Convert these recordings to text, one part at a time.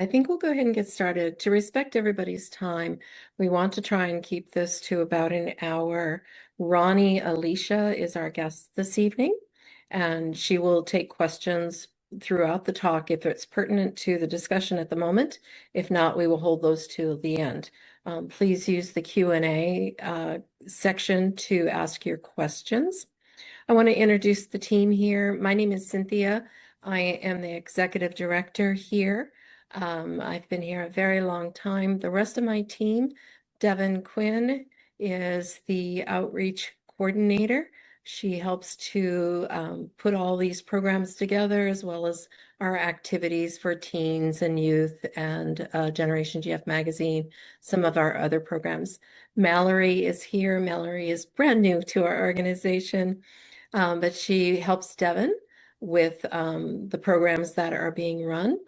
I think we'll go ahead and get started. To respect everybody's time, we want to try and keep this to about an hour. Ronni Alicea is our guest this evening, and she will take questions throughout the talk if it's pertinent to the discussion at the moment. If not, we will hold those to the end. Please use the Q&A section to ask your questions. I want to introduce the team here. My name is Cynthia. I am the executive director here. I've been here a very long time. The rest of my team, Devin Quinn is the outreach coordinator. She helps to put all these programs together, as well as our activities for teens and youth and Generation GF magazine, some of our other programs. Mallory is here. Mallory is brand new to our organization, but she helps Devin with the programs that are being run.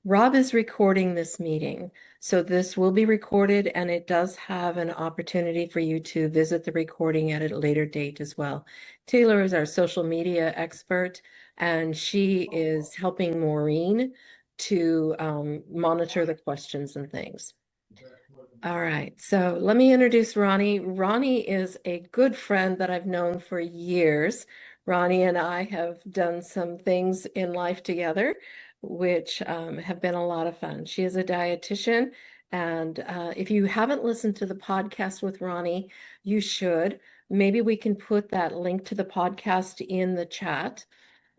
Rob is recording this meeting, so this will be recorded, and it does have an opportunity for you to visit the recording at a later date as well. Taylor is our social media expert, and she is helping Maureen to monitor the questions and things. All right, so let me introduce Ronni. Ronni is a good friend that I've known for years. Ronni and I have done some things in life together, which have been a lot of fun. She is a dietitian, and if you haven't listened to the podcast with Ronni, you should. Maybe we can put that link to the podcast in the chat.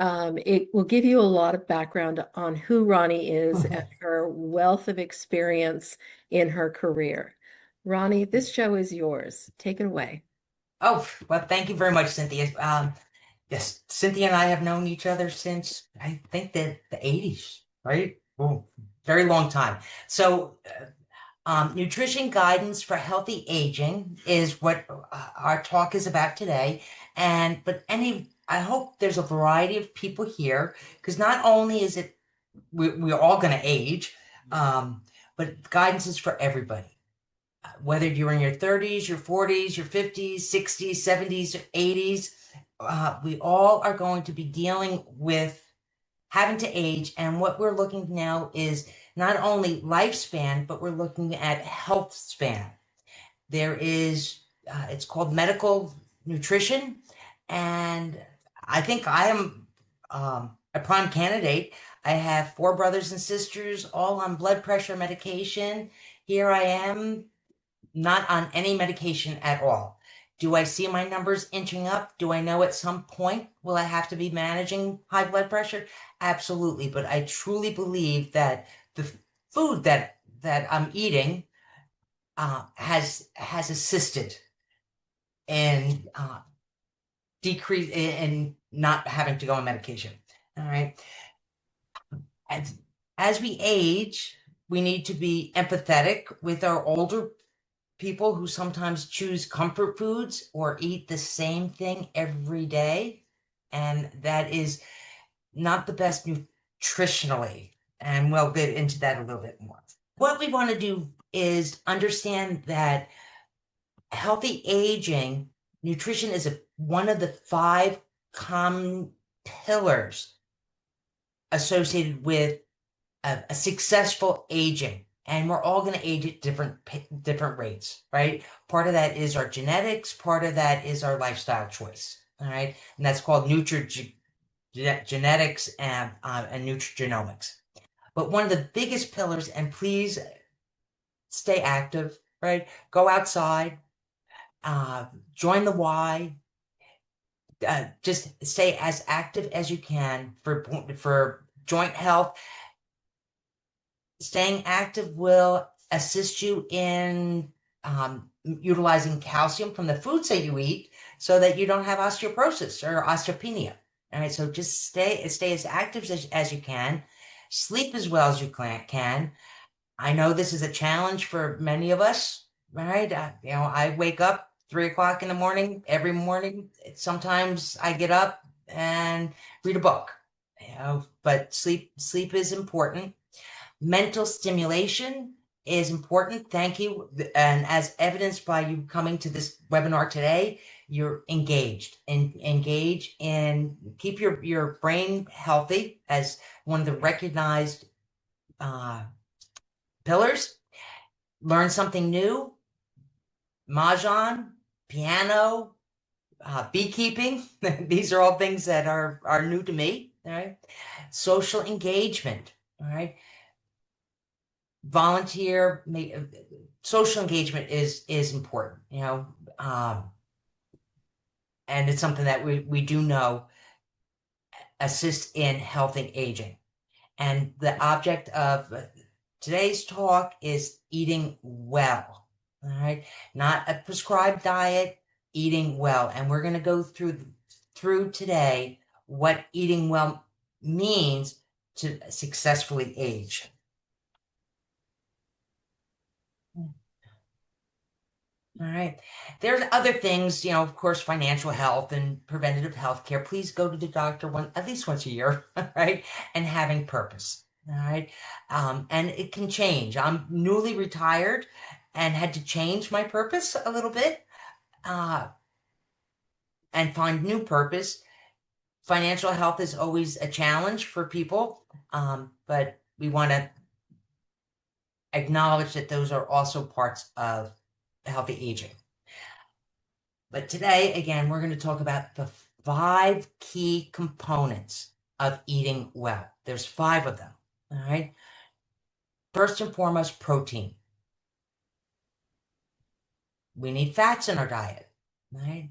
It will give you a lot of background on who Ronni is and her wealth of experience in her career. Ronni, this show is yours. Take it away. Oh, well, thank you very much, Cynthia. Yes, Cynthia and I have known each other since, I think, the 80s, right? Oh, very long time. So, nutrition guidance for healthy aging is what our talk is about today. I hope there's a variety of people here, because not only is it, we're all going to age, but guidance is for everybody. Whether you're in your 30s, your 40s, your 50s, 60s, 70s, 80s, we all are going to be dealing with having to age. And what we're looking now is not only lifespan, but we're looking at health span. There is, it's called medical nutrition. And I think I am a prime candidate. I have 4 brothers and sisters, all on blood pressure medication. Here I am, not on any medication at all. Do I see my numbers inching up? Do I know at some point will I have to be managing high blood pressure? Absolutely. But I truly believe that the food that I'm eating has assisted in decrease in not having to go on medication. All right. As we age, we need to be empathetic with our older people who sometimes choose comfort foods or eat the same thing every day. And that is not the best nutritionally. And we'll get into that a little bit more. What we want to do is understand that healthy aging, nutrition is one of the 5 common pillars associated with a successful aging. And we're all going to age at different rates, right? Part of that is our genetics. Part of that is our lifestyle choice, all right? And that's called nutrigenetics and nutrigenomics. But one of the biggest pillars, and please stay active, right? Go outside, join the Y, just stay as active as you can for joint health. Staying active will assist you in utilizing calcium from the foods that you eat so that you don't have osteoporosis or osteopenia. All right, so just stay as active as you can. Sleep as well as you can. I know this is a challenge for many of us, right? I wake up 3 o'clock in the morning every morning. Sometimes I get up and read a book, but sleep is important. Mental stimulation is important. Thank you. And as evidenced by you coming to this webinar today, you're engaged and engage in keep your brain healthy as one of the recognized pillars: learn something new, mahjong, piano, beekeeping. These are all things that are new to me. All right. Social engagement. All right. Volunteer, social engagement is important, and it's something that we do know assists in healthy aging. And the object of today's talk is eating well. All right. Not a prescribed diet, eating well. And we're going to go through today what eating well means to successfully age. All right. There's other things, of course, financial health and preventative health care. Please go to the doctor at least once a year, right? And having purpose. All right. And it can change. I'm newly retired and had to change my purpose a little bit, and find new purpose. Financial health is always a challenge for people, but we want to acknowledge that those are also parts of healthy aging. But today, again, we're going to talk about the 5 key components of eating well. There's 5 of them, all right? First and foremost, protein. We need fats in our diet, right?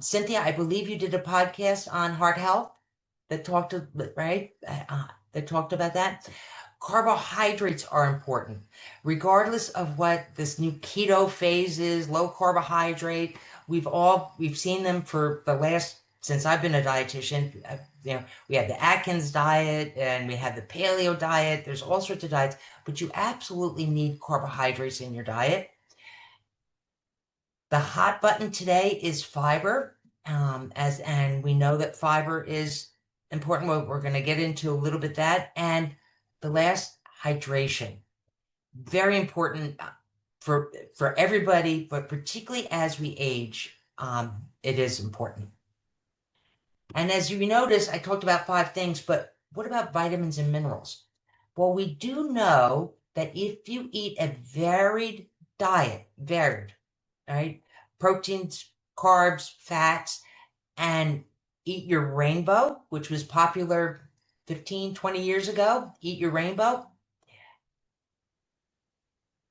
Cynthia, I believe you did a podcast on heart health that talked, right? That talked about that. Carbohydrates are important, regardless of what this new keto phase is, low carbohydrate. We've seen them for the last, since I've been a dietitian. We had the Atkins diet and we had the paleo diet. There's all sorts of diets, but you absolutely need carbohydrates in your diet. The hot button today is fiber, and we know that fiber is important. We're going to get into a little bit that. And the last, hydration. Very important for everybody, but particularly as we age, it is important. And as you notice, I talked about 5 things, but what about vitamins and minerals? Well, we do know that if you eat a varied diet, right? Proteins, carbs, fats, and eat your rainbow, which was popular 15, 20 years ago, eat your rainbow,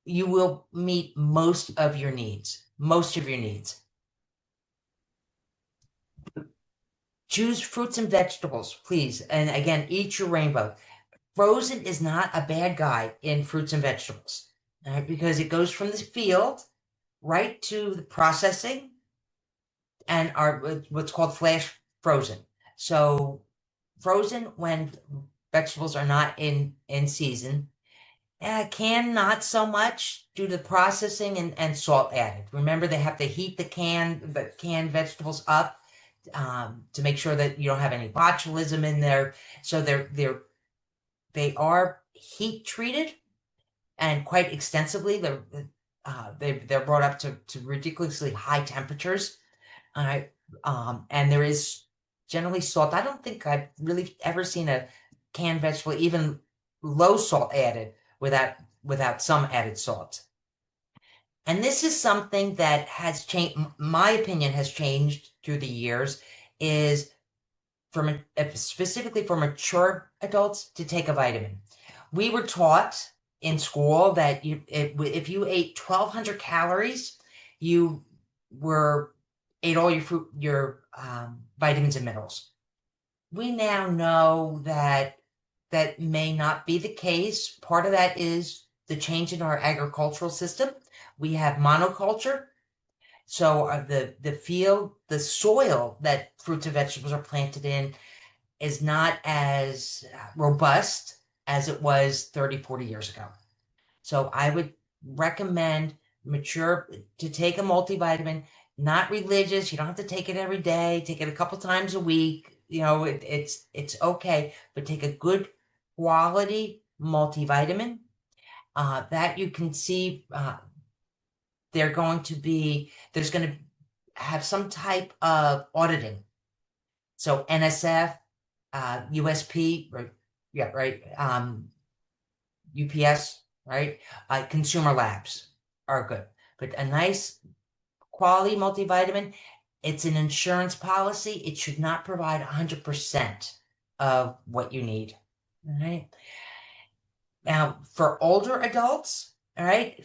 you will meet most of your needs. Choose fruits and vegetables, please. And again, eat your rainbow. Frozen is not a bad guy in fruits and vegetables, right? Because it goes from the field right to the processing and what's called flash frozen. So frozen when vegetables are not in season. Can not so much due to processing and salt added. Remember, they have to heat the canned vegetables up to make sure that you don't have any botulism in there. So they are heat treated and quite extensively. They're brought up to ridiculously high temperatures. All right. And there is generally salt. I don't think I've really ever seen a canned vegetable, even low salt added, without some added salt. And this is something that has changed, my opinion has changed through the years, is specifically for mature adults to take a vitamin. We were taught in school that if you ate 1,200 calories, you ate all your vitamins and minerals. We now know that may not be the case. Part of that is the change in our agricultural system. We have monoculture. So the soil that fruits and vegetables are planted in is not as robust as it was 30, 40 years ago. So I would recommend to take a multivitamin, not religious. You don't have to take it every day. Take it a couple times a week. It's okay, but take a good quality multivitamin that you can see there's going to have some type of auditing. So NSF, USP, right? Yeah, right. UPS, right? Consumer labs are good, but a nice quality multivitamin, it's an insurance policy. It should not provide 100% of what you need. All right. Now, for older adults, all right,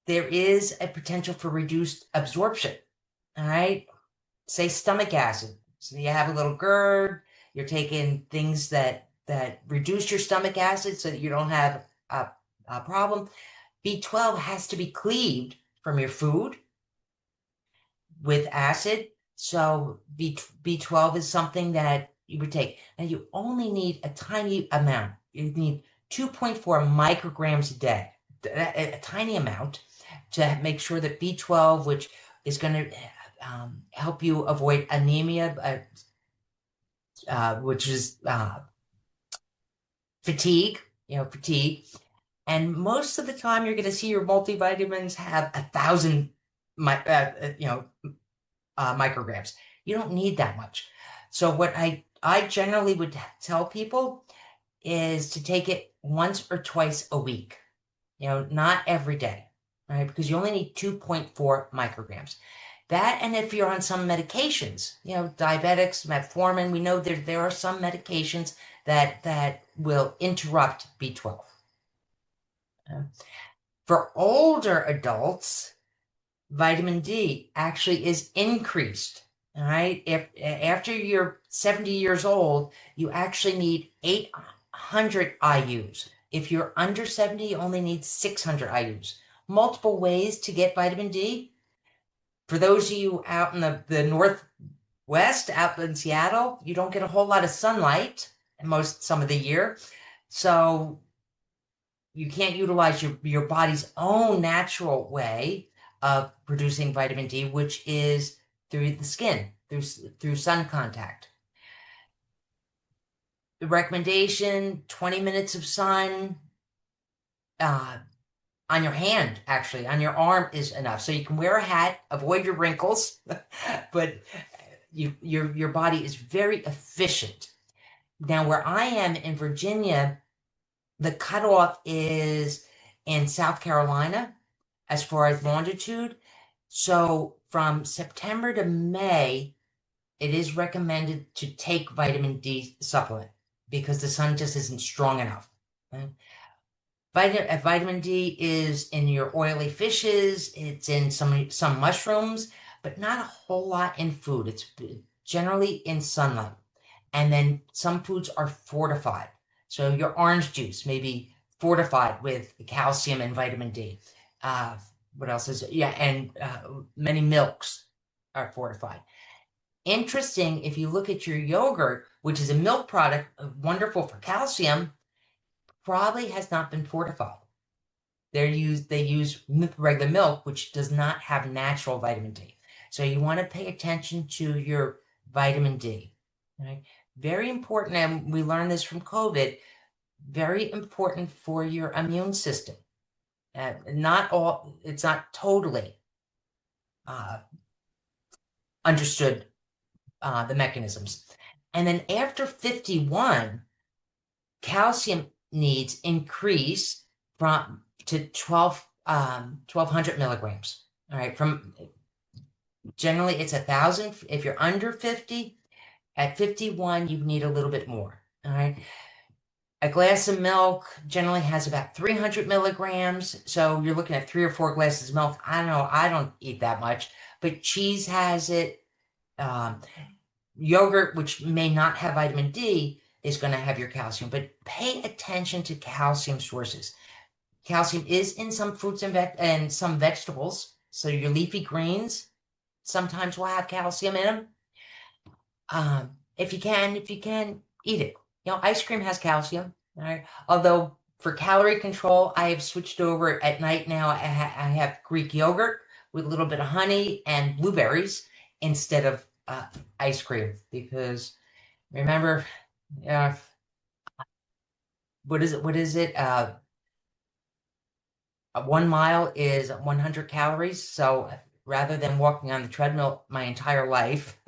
there is a potential for reduced absorption. All right. Say stomach acid. So you have a little GERD, you're taking things that reduce your stomach acid so that you don't have a problem. B12 has to be cleaved from your food with acid. So B12 is something that you would take. Now you only need a tiny amount. You need 2.4 micrograms a day, a tiny amount to make sure that B12, which is going to help you avoid anemia, which is fatigue, fatigue. And most of the time you're going to see your multivitamins have 1,000 micrograms. You don't need that much. So what I generally would tell people is to take it once or twice a week, not every day, right? Because you only need 2.4 micrograms. That, and if you're on some medications, diabetics, metformin, we know there are some medications that will interrupt B12. For older adults, vitamin D actually is increased. All right. If after you're 70 years old, you actually need 800 IUs. If you're under 70, you only need 600 IUs. Multiple ways to get vitamin D. For those of you out in the Northwest, out in Seattle, you don't get a whole lot of sunlight some of the year. So you can't utilize your body's own natural way of producing vitamin D, which is through the skin, through sun contact. The recommendation, 20 minutes of sun on your hand, actually, on your arm is enough. So you can wear a hat, avoid your wrinkles, but your body is very efficient. Now, where I am in Virginia, the cutoff is in South Carolina as far as longitude. So from September to May, it is recommended to take vitamin D supplement because the sun just isn't strong enough. Okay? Vitamin D is in your oily fishes, it's in some mushrooms, but not a whole lot in food. It's generally in sunlight. And then some foods are fortified. So your orange juice may be fortified with calcium and vitamin D. What else is it? Yeah, and many milks are fortified. Interesting, if you look at your yogurt, which is a milk product, wonderful for calcium, probably has not been fortified. They use regular milk, which does not have natural vitamin D. So you want to pay attention to your vitamin D. Right? Very important, and we learned this from COVID, very important for your immune system. It's not totally understood the mechanisms. And then after 51, calcium needs increase to 1,200 milligrams. All right, generally it's 1,000 if you're under 50. At 51, you need a little bit more. All right. A glass of milk generally has about 300 milligrams. So you're looking at 3 or 4 glasses of milk. I don't know. I don't eat that much, but cheese has it. Yogurt, which may not have vitamin D, is going to have your calcium. But pay attention to calcium sources. Calcium is in some fruits and some vegetables. So your leafy greens sometimes will have calcium in them. If you can, eat it. Ice cream has calcium. All right. Although for calorie control, I have switched over at night now. I have Greek yogurt with a little bit of honey and blueberries instead of ice cream because remember, what is it? 1 mile is 100 calories. So rather than walking on the treadmill my entire life,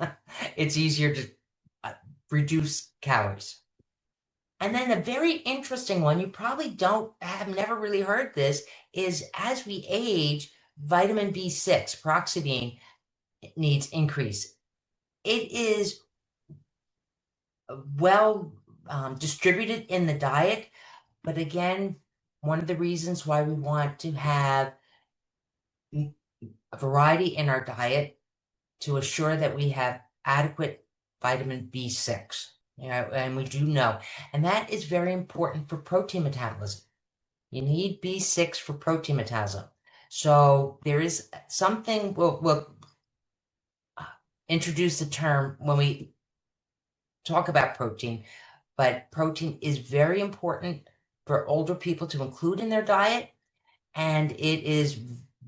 it's easier to reduce calories. And then a very interesting one, you probably have never really heard this, is as we age, vitamin B6, peroxidine, needs increase. It is well distributed in the diet, but again, one of the reasons why we want to have a variety in our diet to assure that we have adequate vitamin B6. And we do know, and that is very important for protein metabolism. You need B6 for protein metabolism. So there is something we'll introduce the term when we talk about protein, but protein is very important for older people to include in their diet, and it is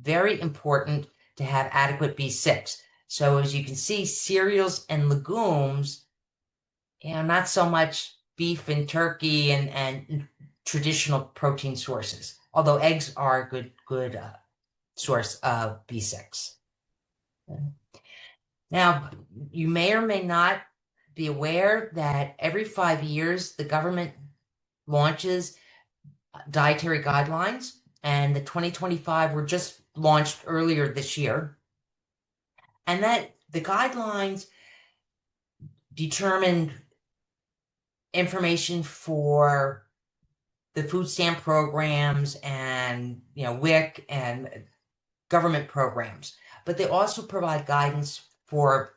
very important to have adequate B6. So as you can see, cereals and legumes, not so much beef and turkey and traditional protein sources, although eggs are a good source of B6. Now, you may or may not be aware that every 5 years, the government launches dietary guidelines, and the 2025 were just launched earlier this year. And that the guidelines determined information for the food stamp programs and WIC and government programs, but they also provide guidance for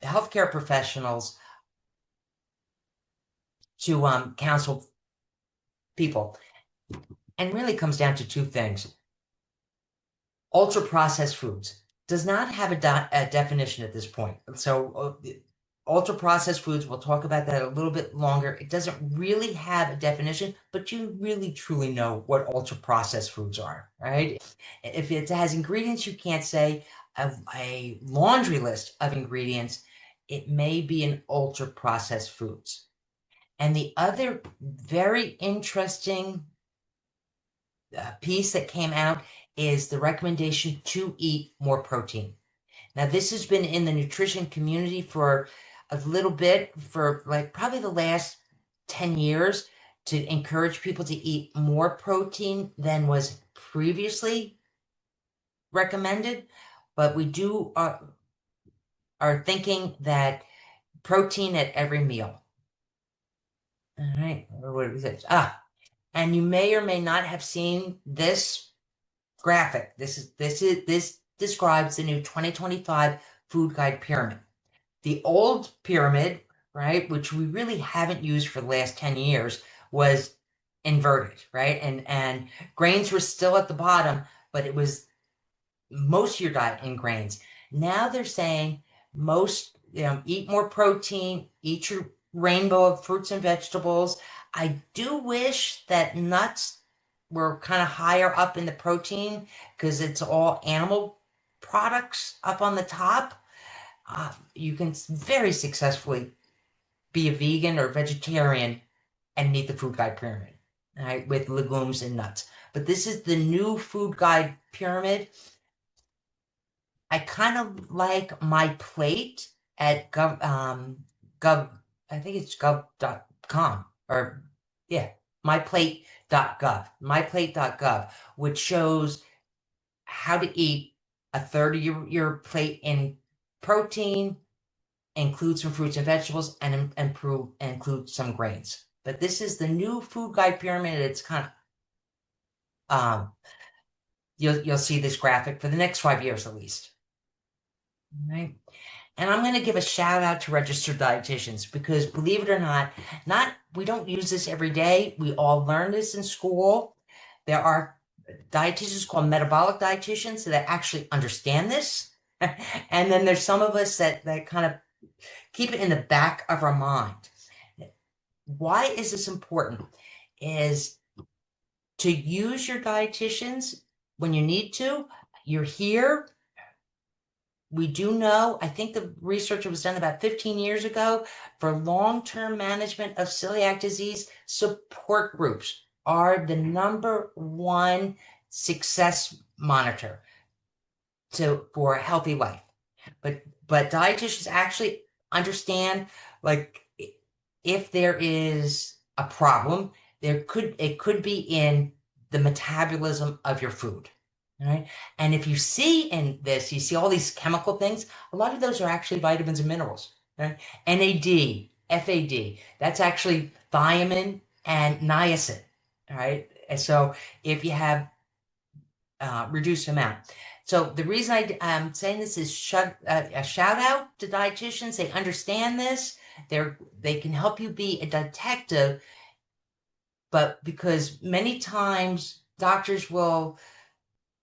healthcare professionals to counsel people. And really comes down to two things. Ultra processed foods does not have a definition at this point. So ultra processed foods, we'll talk about that a little bit longer. It doesn't really have a definition, but you really truly know what ultra processed foods are, right? If it has ingredients you can't say, a laundry list of ingredients, it may be an ultra processed foods. And the other very interesting piece that came out is the recommendation to eat more protein. Now, this has been in the nutrition community for a little bit, for like probably the last 10 years, to encourage people to eat more protein than was previously recommended. But we are thinking that protein at every meal. All right, what is it? And you may or may not have seen this graphic. This describes the new 2025 food guide pyramid. The old pyramid, right, which we really haven't used for the last 10 years, was inverted, right? And grains were still at the bottom, but it was most of your diet in grains. Now they're saying eat more protein, eat your rainbow of fruits and vegetables. I do wish that nuts were kind of higher up in the protein because it's all animal products up on the top. You can very successfully be a vegan or vegetarian and meet the food guide pyramid, right, with legumes and nuts. But this is the new food guide pyramid. I kind of like my plate at I think it's gov.com, or yeah, myplate.gov, which shows how to eat a third of your plate in protein, include some fruits and vegetables, and include some grains. But this is the new food guide pyramid. It's kind of you'll see this graphic for the next 5 years at least. All right. And I'm going to give a shout out to registered dietitians because, believe it or not, we don't use this every day. We all learn this in school. There are dietitians called metabolic dietitians that actually understand this. And then there's some of us that kind of keep it in the back of our mind. Why is this important? Is to use your dietitians when you need to. You're here. We do know, I think the research was done about 15 years ago, for long-term management of celiac disease, support groups are the #1 success monitor for a healthy life. But dietitians actually understand, like, if there is a problem, it could be in the metabolism of your food. All right. And if you see in this, you see all these chemical things, a lot of those are actually vitamins and minerals. Right? NAD, FAD, that's actually thiamine and niacin. All right. And so if you have reduced amount. So the reason I'm saying this is a shout out to dietitians. They understand this. They can help you be a detective, but because many times doctors will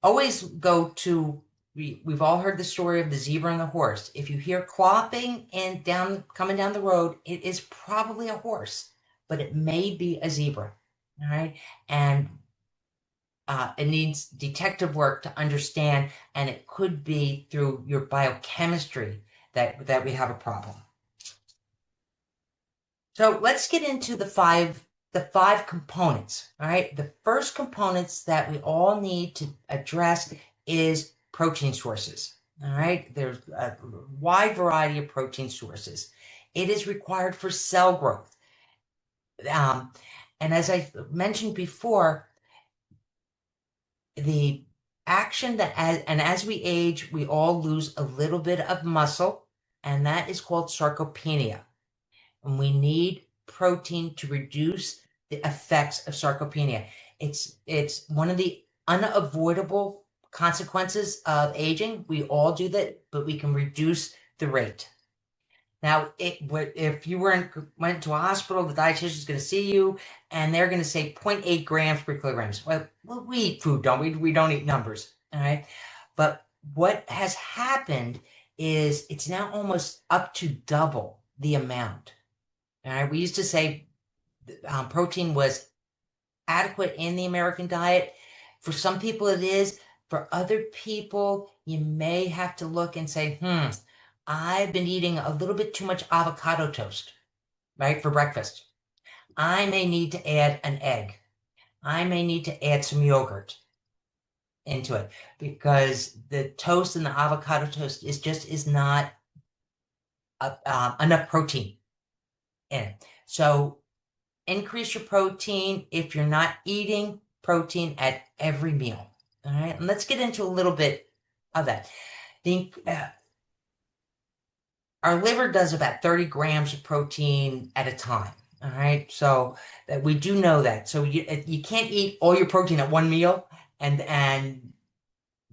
always go to we've all heard the story of the zebra and the horse. If you hear clopping and coming down the road, it is probably a horse, but it may be a zebra. All right. And it needs detective work to understand, and it could be through your biochemistry that we have a problem. So let's get into the five components. All right. The first components that we all need to address is protein sources. All right. There's a wide variety of protein sources. It is required for cell growth. And as I mentioned before, the action as we age, we all lose a little bit of muscle, and that is called sarcopenia. And we need protein to reduce the effects of sarcopenia. It's one of the unavoidable consequences of aging. We all do that, but we can reduce the rate. Now, if you went to a hospital, the dietitian is going to see you, and they're going to say 0.8 grams per kilograms. Well, we eat food, don't we? We don't eat numbers, all right? But what has happened is it's now almost up to double the amount. All right, we used to say protein was adequate in the American diet. For some people, it is. For other people, you may have to look and say, I've been eating a little bit too much avocado toast, right, for breakfast. I may need to add an egg. I may need to add some yogurt into it because the toast and the avocado toast is not enough protein in it. So increase your protein if you're not eating protein at every meal. All right, and let's get into a little bit of that. Our liver does about 30 grams of protein at a time. All right, so we do know that. So you can't eat all your protein at one meal and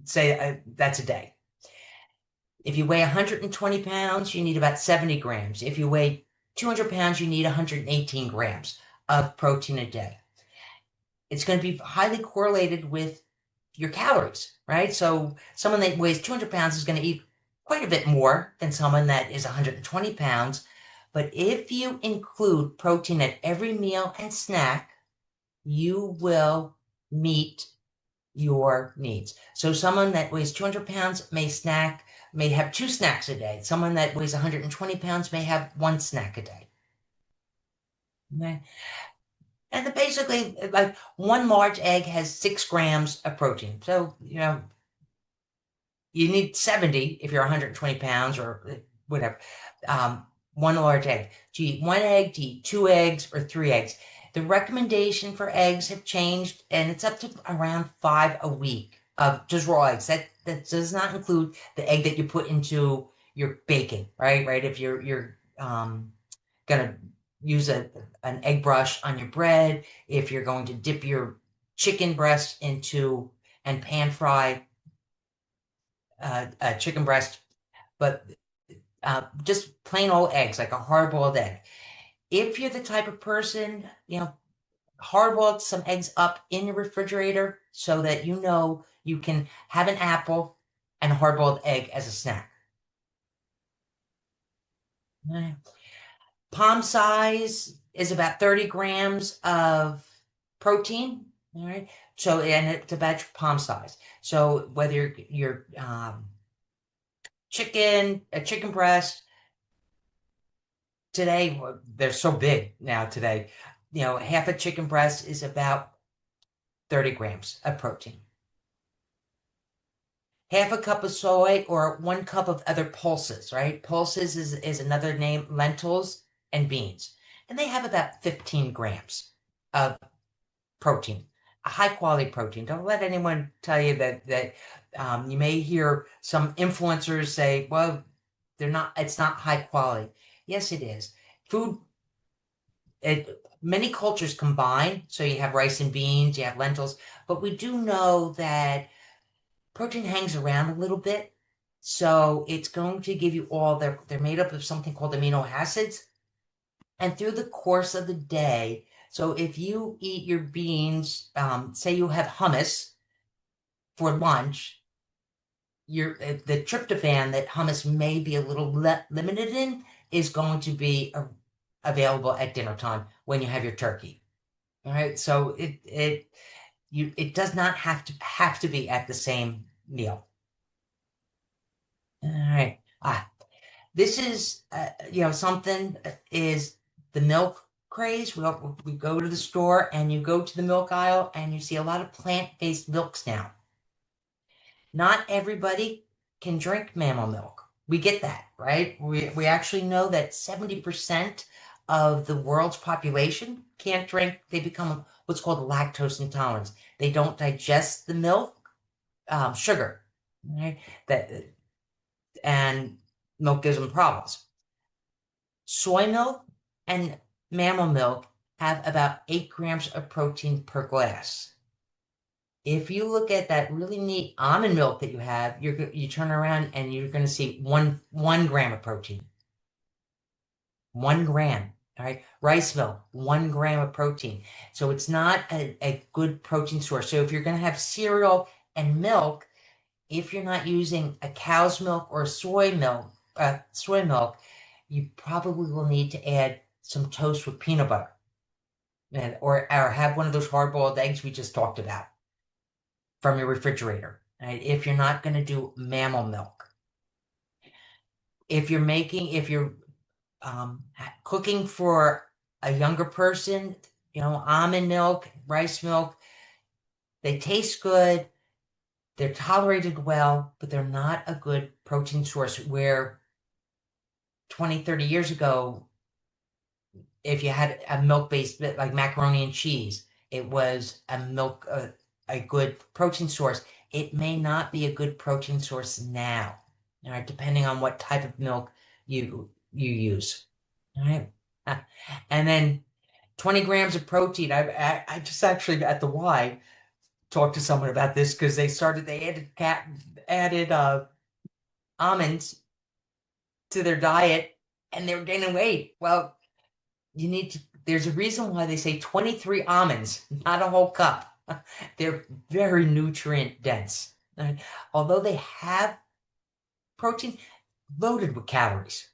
say that's a day. If you weigh 120 pounds, you need about 70 grams. If you weigh 200 pounds, you need 118 grams of protein a day. It's going to be highly correlated with your calories, right? So someone that weighs 200 pounds is going to eat quite a bit more than someone that is 120 pounds. But if you include protein at every meal and snack, you will meet your needs. So someone that weighs 200 pounds may have 2 snacks a day. Someone that weighs 120 pounds may have 1 snack a day. Okay. And then basically, like 1 large egg has 6 grams of protein. So, you need 70 if you're 120 pounds or whatever. 1 large egg. Do you eat 1 egg? Do you eat 2 eggs or 3 eggs? The recommendation for eggs have changed, and it's up to around 5 a week of just raw eggs. That does not include the egg that you put into your baking, right? Right. If you're gonna use an egg brush on your bread, if you're going to dip your chicken breast into and pan fry a chicken breast, but just plain old eggs, like a hard-boiled egg. If you're the type of person, hard-boiled some eggs up in your refrigerator so that you can have an apple and a hard-boiled egg as a snack. Right. Palm size is about 30 grams of protein. All right. So, and it's about your palm size. So whether you're a chicken breast, today they're so big now today, half a chicken breast is about 30 grams of protein. Half a cup of soy or 1 cup of other pulses, right? Pulses is another name, lentils and beans. and they have about 15 grams of protein, a high quality protein. Don't let anyone tell you that you may hear some influencers say, well, it's not high quality. Yes, it is. Food, many cultures combine. So you have rice and beans, you have lentils, but we do know that protein hangs around a little bit. So it's going to give you they're made up of something called amino acids. And through the course of the day, so if you eat your beans, say you have hummus for lunch, the tryptophan that hummus may be a little limited in is going to be available at dinner time when you have your turkey. All right, so it does not have to be at the same meal. All right. This is something is the milk craze. We go to the store and you go to the milk aisle and you see a lot of plant-based milks now. Not everybody can drink mammal milk. We get that, right? We actually know that 70% of the world's population can't drink. They become what's called lactose intolerance. They don't digest the milk, sugar, right? And milk gives them problems. Soy milk and mammal milk have about 8 grams of protein per glass. If you look at that really neat almond milk that you have, you turn around and you're going to see one gram of protein. 1 gram. All right. Rice milk, 1 gram of protein. So it's not a good protein source. So if you're going to have cereal and milk, if you're not using a cow's milk or soy milk, you probably will need to add some toast with peanut butter, or have one of those hard-boiled eggs we just talked about from your refrigerator. Right? If you're not going to do mammal milk, if you're cooking for a younger person, almond milk, rice milk, they taste good. They're tolerated well, but they're not a good protein source. Where 20, 30 years ago, if you had a milk-based, like macaroni and cheese, it was a good protein source. It may not be a good protein source now, all right, depending on what type of milk you use. All right. And then 20 grams of protein. I just actually at the Y talked to someone about this because they added almonds to their diet and they were gaining weight. Well, there's a reason why they say 23 almonds, not a whole cup. They're very nutrient dense. Right? Although they have protein, loaded with calories.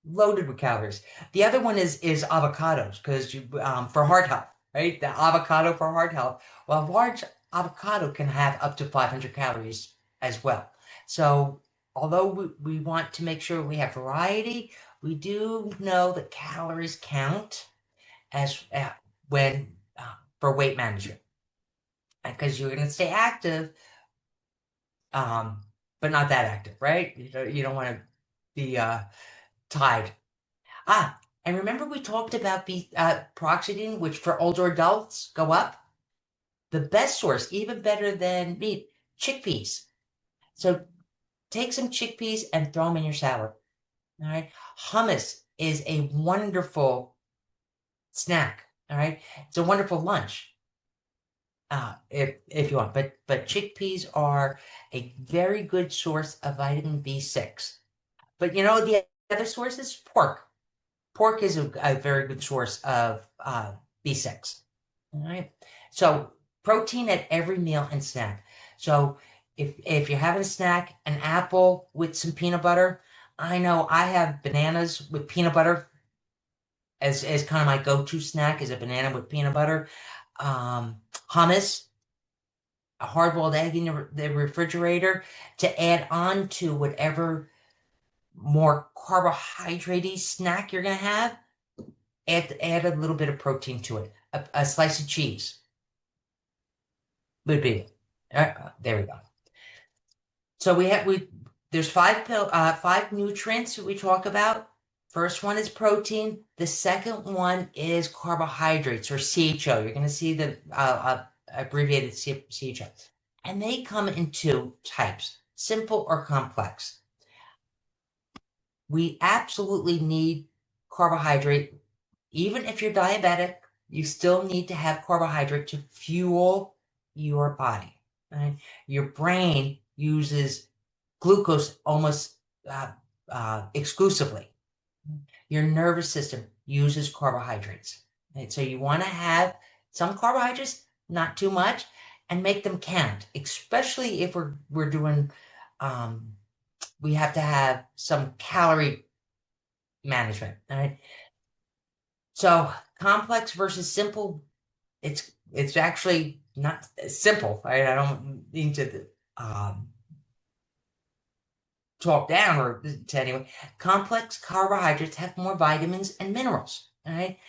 Loaded with calories. The other one is avocados, because for heart health, right? The avocado for heart health. Well, a large avocado can have up to 500 calories as well. So although we want to make sure we have variety, we do know that calories count as when for weight management, because you're going to stay active, but not that active, right? You don't want to be tied. And remember we talked about paroxetine, which for older adults go up? The best source, even better than meat, chickpeas. So take some chickpeas and throw them in your salad. All right. Hummus is a wonderful snack. All right. It's a wonderful lunch. If you want, but chickpeas are a very good source of vitamin B6. But the other source is pork. Pork is a very good source of B6. All right. So protein at every meal and snack. So if you're having a snack, an apple with some peanut butter. I know I have bananas with peanut butter as kind of my go-to snack, is a banana with peanut butter. Hummus, a hard-boiled egg in the refrigerator to add on to whatever more carbohydrate-y snack you're going to have. Add a little bit of protein to it. A slice of cheese would be. There we go. So there's five nutrients that we talk about. First one is protein. The second one is carbohydrates, or CHO. You're going to see the abbreviated CHO. And they come in two types, simple or complex. We absolutely need carbohydrate. Even if you're diabetic, you still need to have carbohydrate to fuel your body. Right? Your brain uses glucose almost exclusively. Your nervous system uses carbohydrates. Right? So you want to have some carbohydrates, not too much, and make them count, especially if we're doing we have to have some calorie management. All right. So complex versus simple, it's actually not simple, right? I don't mean to talk down or to anyone. Complex carbohydrates have more vitamins and minerals, all right,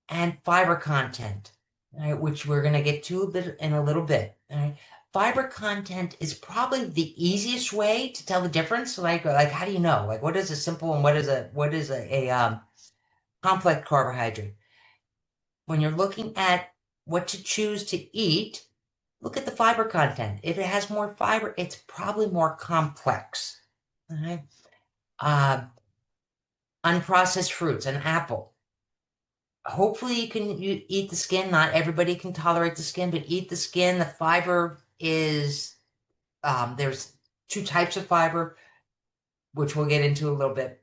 and fiber content, all right, which we're going to get to in a little bit. All right. Fiber content is probably the easiest way to tell the difference. Like how do you know? Like what is a simple and what is a complex carbohydrate? When you're looking at what to choose to eat, look at the fiber content. If it has more fiber, it's probably more complex. All right. Unprocessed fruits, an apple. Hopefully you eat the skin. Not everybody can tolerate the skin, but eat the skin. The fiber is, there's two types of fiber, which we'll get into a little bit,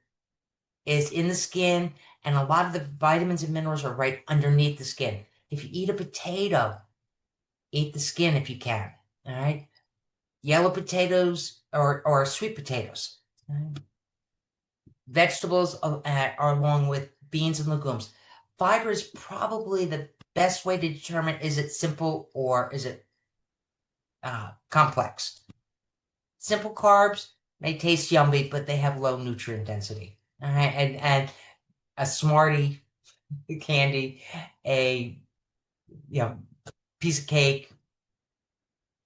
is in the skin, and a lot of the vitamins and minerals are right underneath the skin. If you eat a potato, eat the skin if you can. All right. Yellow potatoes or sweet potatoes. Right? Vegetables are along with beans and legumes. Fiber is probably the best way to determine is it simple or is it complex. Simple carbs may taste yummy, but they have low nutrient density. All right, and a Smartie candy, a piece of cake,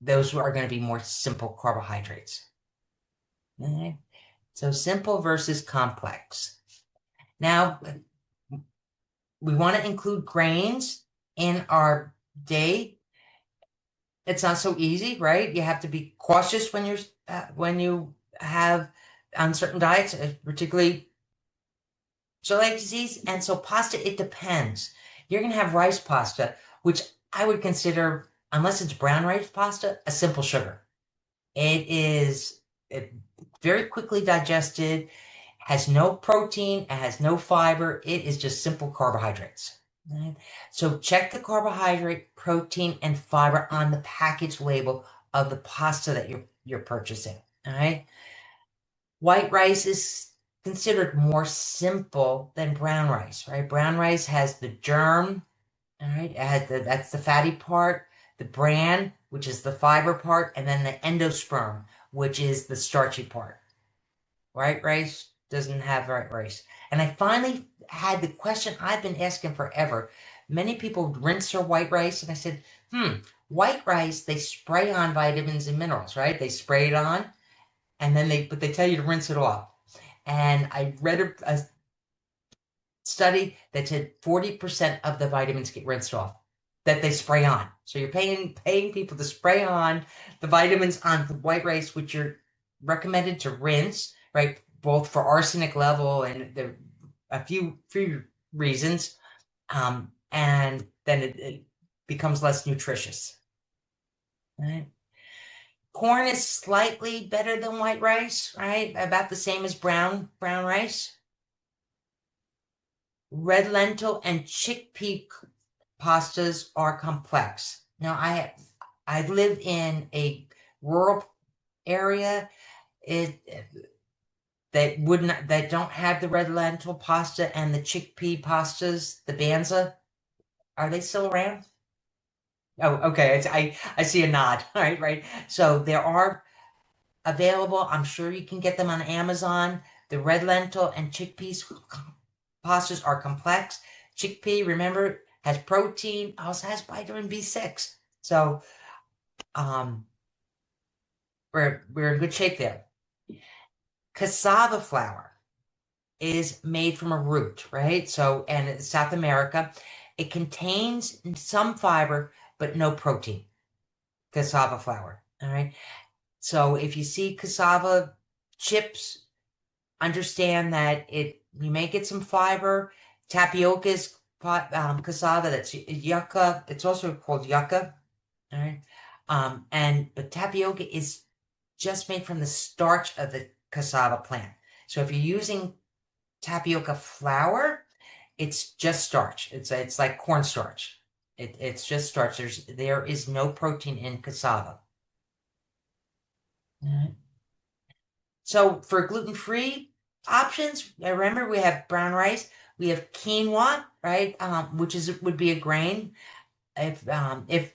those are going to be more simple carbohydrates. All right, so simple versus complex. Now, we want to include grains in our day. It's not so easy, right? You have to be cautious when you have on certain diets, particularly celiac disease. And so pasta, it depends. You're going to have rice pasta, which I would consider, unless it's brown rice pasta, a simple sugar. It is very quickly digested, has no protein, it has no fiber. It is just simple carbohydrates. Right? So check the carbohydrate, protein, and fiber on the package label of the pasta that you're purchasing. All right. White rice is considered more simple than brown rice, right? Brown rice has the germ, all right, that's the fatty part, the bran, which is the fiber part, and then the endosperm, which is the starchy part. White rice doesn't have white rice. And I finally had the question I've been asking forever. Many people rinse their white rice, and I said, white rice, they spray on vitamins and minerals, right? They spray it on, and then but they tell you to rinse it off. And I read a study that said 40% of the vitamins get rinsed off that they spray on. So you're paying people to spray on the vitamins on the white rice, which you're recommended to rinse, right? Both for arsenic level and a few reasons. And then it becomes less nutritious. Right? Corn is slightly better than white rice, right? About the same as brown rice. Red lentil and chickpea pastas are complex. Now, I live in a rural area that don't have the red lentil pasta and the chickpea pastas, the Banza. Are they still around? Oh, okay. I see a nod. All right, right. So there are available. I'm sure you can get them on Amazon. The red lentil and chickpeas pastas are complex. Chickpea, remember, has protein, also has vitamin B6. So we're in good shape there. Cassava flour. is made from a root, right? So, and it's South America. It contains some fiber, but no protein, cassava flour, all right? So if you see cassava chips, understand that you may get some fiber. Tapioca is cassava, that's yucca. It's also called yucca, all right? But tapioca is just made from the starch of the cassava plant. So if you're using tapioca flour, it's just starch. It's like cornstarch. It's just starch. There is no protein in cassava. All right. So for gluten-free options, remember we have brown rice, we have quinoa, right? Which would be a grain. If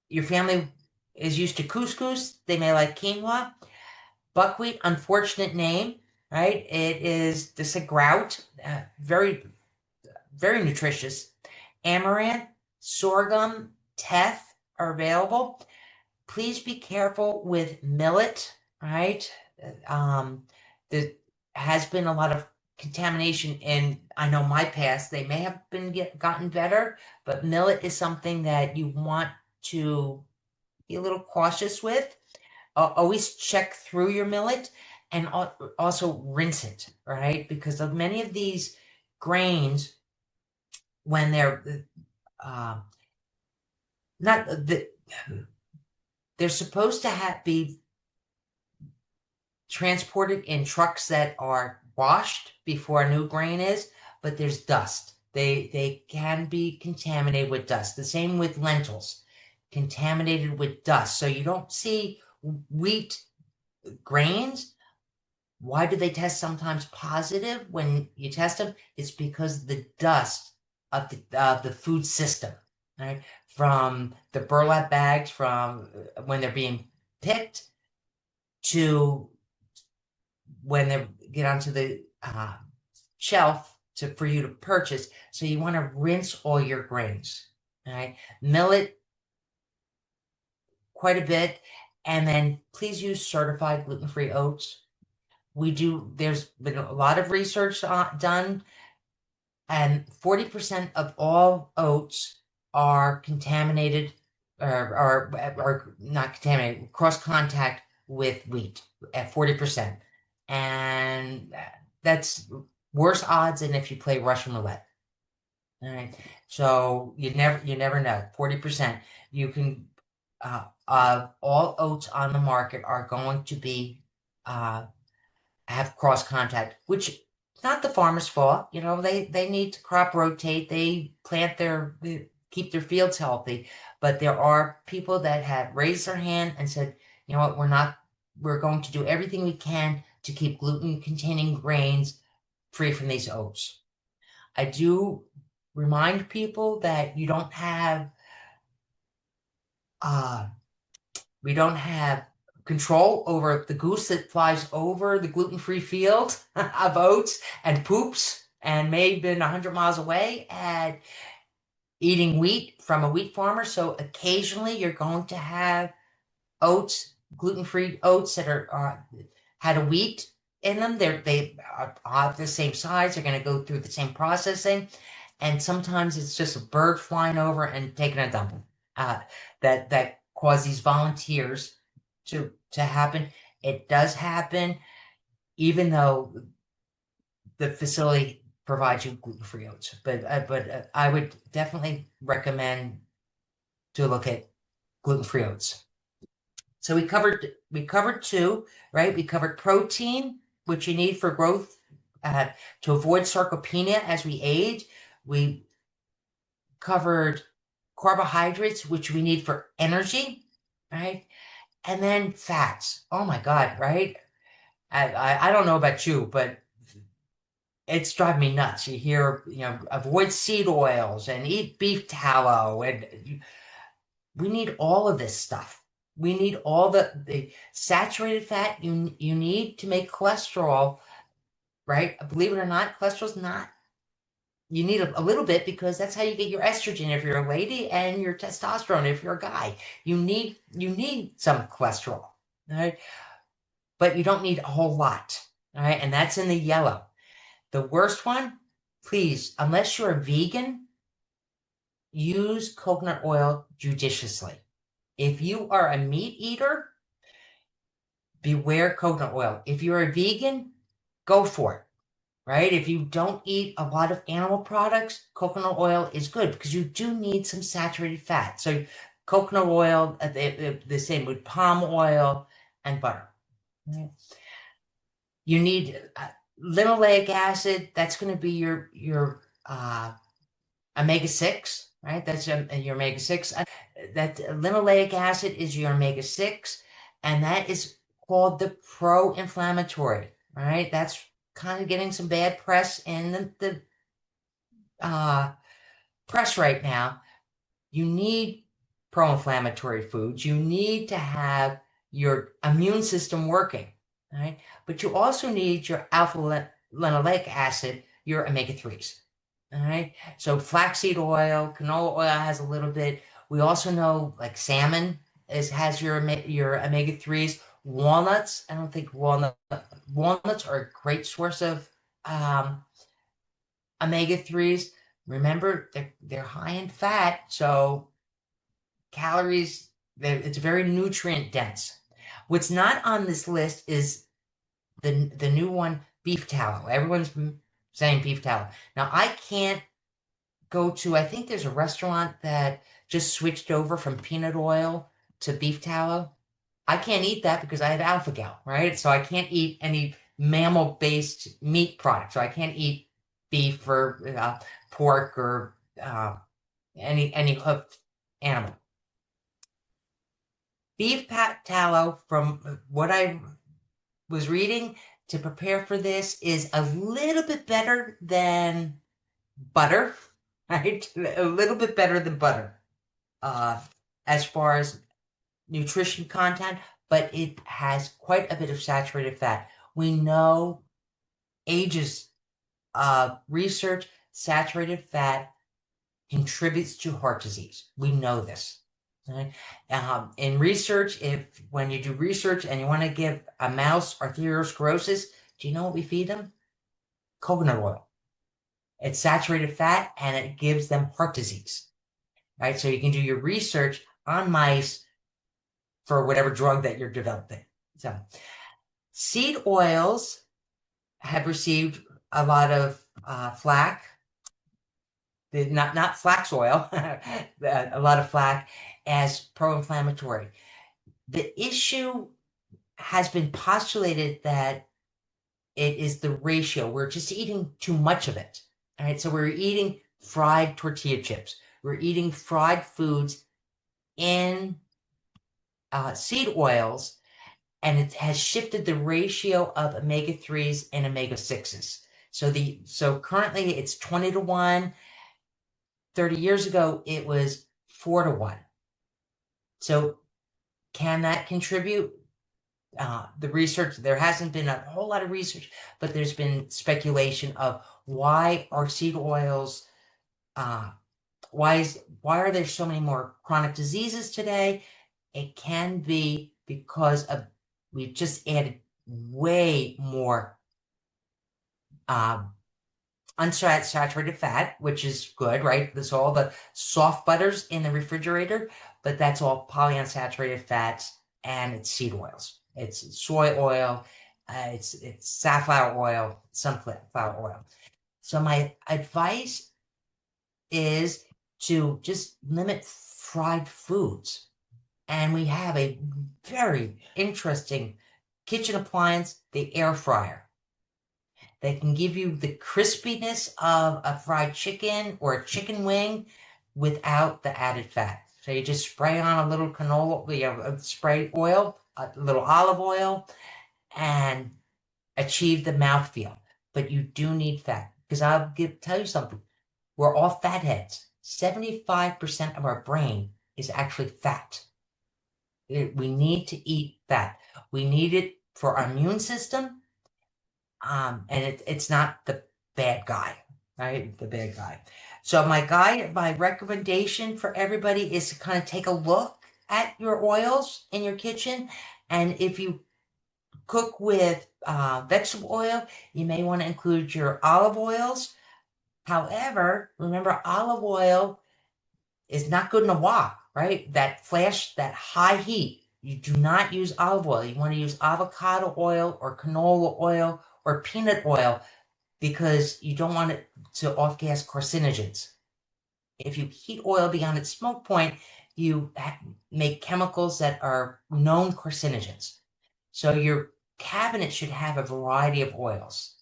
your family is used to couscous, they may like quinoa. Buckwheat, unfortunate name, right? It is just a grout, very, very nutritious. Amaranth, sorghum, teff are available. Please be careful with millet, right? There has been a lot of contamination in, I know, my past. They may have been gotten better, but millet is something that you want to be a little cautious with. Always check through your millet and also rinse it, right? Because of many of these grains, when they're not the they're supposed to be transported in trucks that are washed before a new grain is, but there's dust. They can be contaminated with dust. The same with lentils, contaminated with dust. So you don't see wheat grains. Why do they test sometimes positive when you test them? It's because the dust of the food system, right? From the burlap bags, from when they're being picked to when they get onto the shelf for you to purchase. So you want to rinse all your grains, all right? Millet quite a bit, and then please use certified gluten-free oats. There's been a lot of research done, and 40% of all oats are contaminated or not contaminated, cross contact with wheat at 40%. And that's worse odds than if you play Russian roulette. All right. So you never know. 40%. You can all oats on the market are going to be have cross contact, which is not the farmer's fault. You know, they need to crop rotate. They keep their fields healthy. But there are people that have raised their hand and said, you know what, we're going to do everything we can to keep gluten-containing grains free from these oats. I do remind people that we don't have control over the goose that flies over the gluten-free field of oats and poops and may have been 100 miles away and eating wheat from a wheat farmer. So occasionally you're going to have oats, gluten-free oats that are had a wheat in them. They are the same size. They're going to go through the same processing. And sometimes it's just a bird flying over and taking a dump that cause these volunteers to happen. It does happen, even though the facility provides you gluten-free oats. But I would definitely recommend to look at gluten-free oats. So we covered two, right? We covered protein, which you need for growth, to avoid sarcopenia as we age. We covered carbohydrates, which we need for energy, right? And then fats. Oh my God, right? I don't know about you, but it's driving me nuts. You hear, avoid seed oils and eat beef tallow, and we need all of this stuff. We need all the saturated fat you need to make cholesterol, right? Believe it or not, cholesterol's not. You need a little bit because that's how you get your estrogen if you're a lady and your testosterone if you're a guy. You need some cholesterol, right? But you don't need a whole lot, all right? And that's in the yellow. The worst one, please, unless you're a vegan, use coconut oil judiciously. If you are a meat eater, beware coconut oil. If you're a vegan, go for it, right? If you don't eat a lot of animal products, coconut oil is good because you do need some saturated fat. So coconut oil, the same with palm oil and butter. Right? You need linoleic acid. That's going to be your omega-6, right? That's your omega-6. That linoleic acid is your omega-6, and that is called the pro-inflammatory, right? That's kind of getting some bad press in the press right now. You need pro-inflammatory foods. You need to have your immune system working, right? But you also need your alpha linoleic acid, your omega-3s. All right. So flaxseed oil, canola oil has a little bit. We also know like salmon has your omega-3s. Walnuts, I don't think walnuts are a great source of omega-3s. Remember, they're high in fat, so calories, it's very nutrient dense. What's not on this list is the new one, beef tallow. Everyone's saying beef tallow. Now, I can't go to, I think there's a restaurant that just switched over from peanut oil to beef tallow. I can't eat that because I have alpha-gal, right? So I can't eat any mammal-based meat product. So I can't eat beef or pork or any hoofed animal. Beef tallow, from what I was reading to prepare for this, is a little bit better than butter, right? A little bit better than butter as far as nutrition content, but it has quite a bit of saturated fat. We know ages of research, saturated fat contributes to heart disease. We know this. Right? In research, when you do research and you want to give a mouse arteriosclerosis, do you know what we feed them? Coconut oil. It's saturated fat and it gives them heart disease. Right? So you can do your research on mice for whatever drug that you're developing. So seed oils have received a lot of flack. Not flax oil, a lot of flack as pro-inflammatory. The issue has been postulated that it is the ratio. We're just eating too much of it. All right, so we're eating fried tortilla chips. We're eating fried foods in seed oils, and it has shifted the ratio of omega-3s and omega-6s. So currently it's 20 to 1. 30 years ago, it was 4 to 1. So can that contribute? The research, there hasn't been a whole lot of research, but there's been speculation of why are seed oils, why are there so many more chronic diseases today? It can be because we've just added way more unsaturated fat, which is good, right? There's all the soft butters in the refrigerator, but that's all polyunsaturated fats, and it's seed oils. It's soy oil, it's safflower oil, sunflower oil. So my advice is to just limit fried foods. And we have a very interesting kitchen appliance, the air fryer. They can give you the crispiness of a fried chicken or a chicken wing without the added fat. So you just spray on a little canola, spray oil, a little olive oil, and achieve the mouthfeel. But you do need fat, because tell you something. We're all fatheads. 75% of our brain is actually fat. We need to eat fat. We need it for our immune system. And it's not the bad guy, right? The bad guy. So my recommendation for everybody is to kind of take a look at your oils in your kitchen. And if you cook with vegetable oil, you may want to include your olive oils. However, remember olive oil is not good in a wok, right? That flash, that high heat. You do not use olive oil. You want to use avocado oil or canola oil or peanut oil because you don't want it to off-gas carcinogens. If you heat oil beyond its smoke point, you make chemicals that are known carcinogens. So your cabinet should have a variety of oils.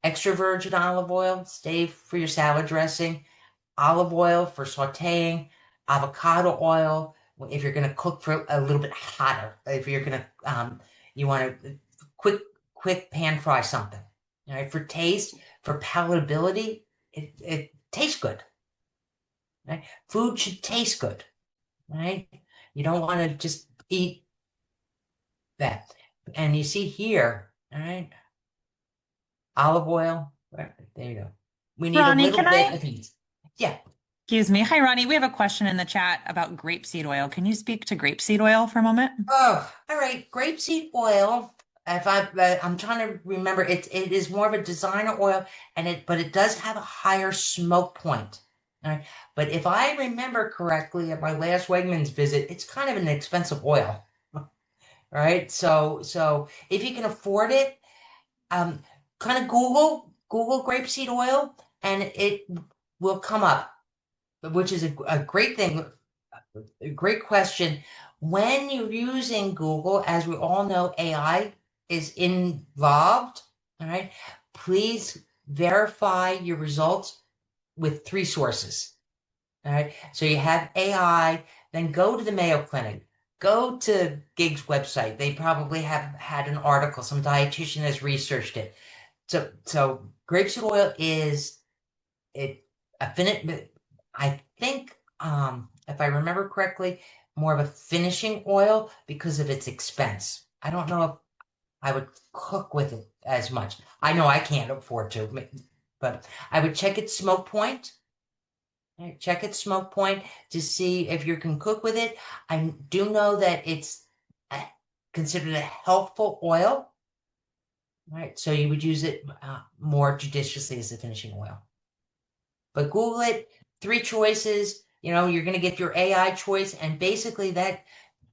Extra virgin olive oil, stay for your salad dressing, olive oil for sauteing, avocado oil if you're going to cook for a little bit hotter. If you're going to, you want to quick pan fry something. All right, for taste, for palatability, it tastes good. Right? Food should taste good. Right? You don't want to just eat that. And you see here, all right, olive oil. There you go. We need a Ronnie, little can bit I? of heat. Yeah. Excuse me. Hi, Ronnie. We have a question in the chat about grapeseed oil. Can you speak to grapeseed oil for a moment? Oh, all right. Grapeseed oil. If I'm trying to remember, it is more of a designer oil, but it does have a higher smoke point. All right. But if I remember correctly, at my last Wegmans visit, it's kind of an expensive oil. All right. So if you can afford it, kind of Google grapeseed oil, and it will come up, which is a great thing. A great question. When you're using Google, as we all know, AI is involved. All right. Please verify your results with 3 sources. All right. So you have AI, then go to the Mayo Clinic, go to Gig's website. They probably have had an article. Some dietitian has researched it. So grapeseed oil is I think if I remember correctly, more of a finishing oil because of its expense. I don't know if I would cook with it as much. I know I can't afford to, but I would check its smoke point. Right, check its smoke point to see if you can cook with it. I do know that it's considered a healthful oil. Right, so you would use it more judiciously as a finishing oil. But Google it, 3 choices, you're going to get your AI choice. And basically that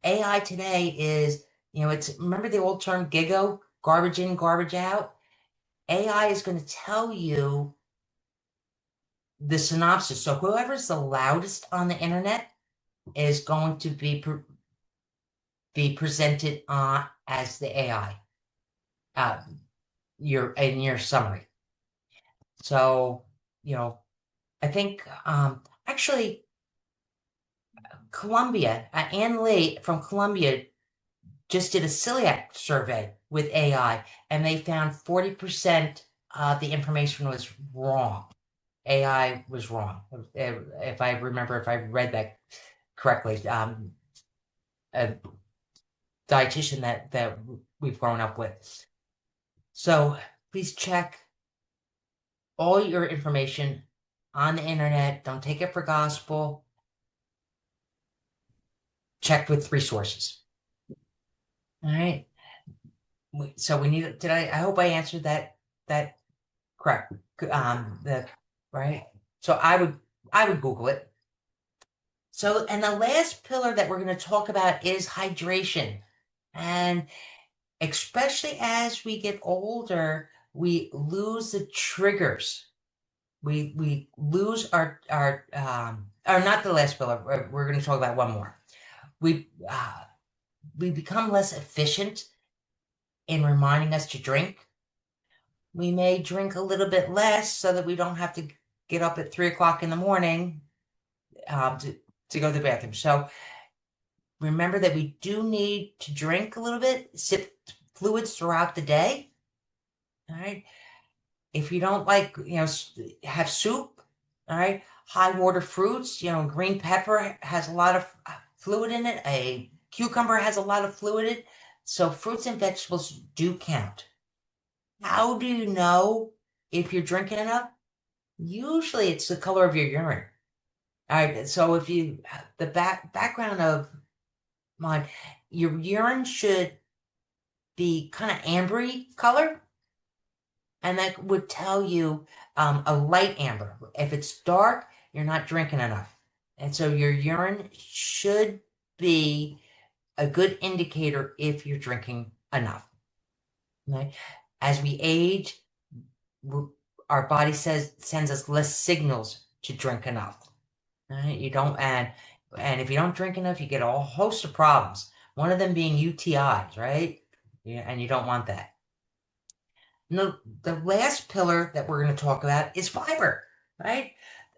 AI today is, remember the old term GIGO, garbage in, garbage out? AI is going to tell you the synopsis. So whoever's the loudest on the internet is going to be presented as the AI, in your summary. So, I think, actually, Columbia, Ann Lee from Columbia just did a celiac survey with AI, and they found 40% of the information was wrong. AI was wrong. If I read that correctly, a dietitian that we've grown up with. So please check all your information on the internet. Don't take it for gospel. Check with 3 sources. All right. So we need. I hope I answered that correct. Right. So I would Google it. So, and the last pillar that we're going to talk about is hydration. And especially as we get older, we lose the triggers. We lose our or not the last pillar. We're going to talk about one more. We become less efficient in reminding us to drink. We may drink a little bit less so that we don't have to get up at 3 o'clock in the morning to go to the bathroom. So remember that we do need to drink a little bit, sip fluids throughout the day. All right. If you don't like, have soup, all right, high water fruits, green pepper has a lot of fluid in it. A cucumber has a lot of fluid in it. So fruits and vegetables do count. How do you know if you're drinking enough? Usually it's the color of your urine. All right. So if the background of mine, your urine should the kind of ambery color, and that would tell you a light amber. If it's dark, you're not drinking enough. And so your urine should be a good indicator if you're drinking enough. Okay? As we age, our body sends us less signals to drink enough. Right? You don't, and if you don't drink enough, you get a whole host of problems. One of them being UTIs, right? Yeah, and you don't want that. No, the last pillar that we're going to talk about is fiber, right?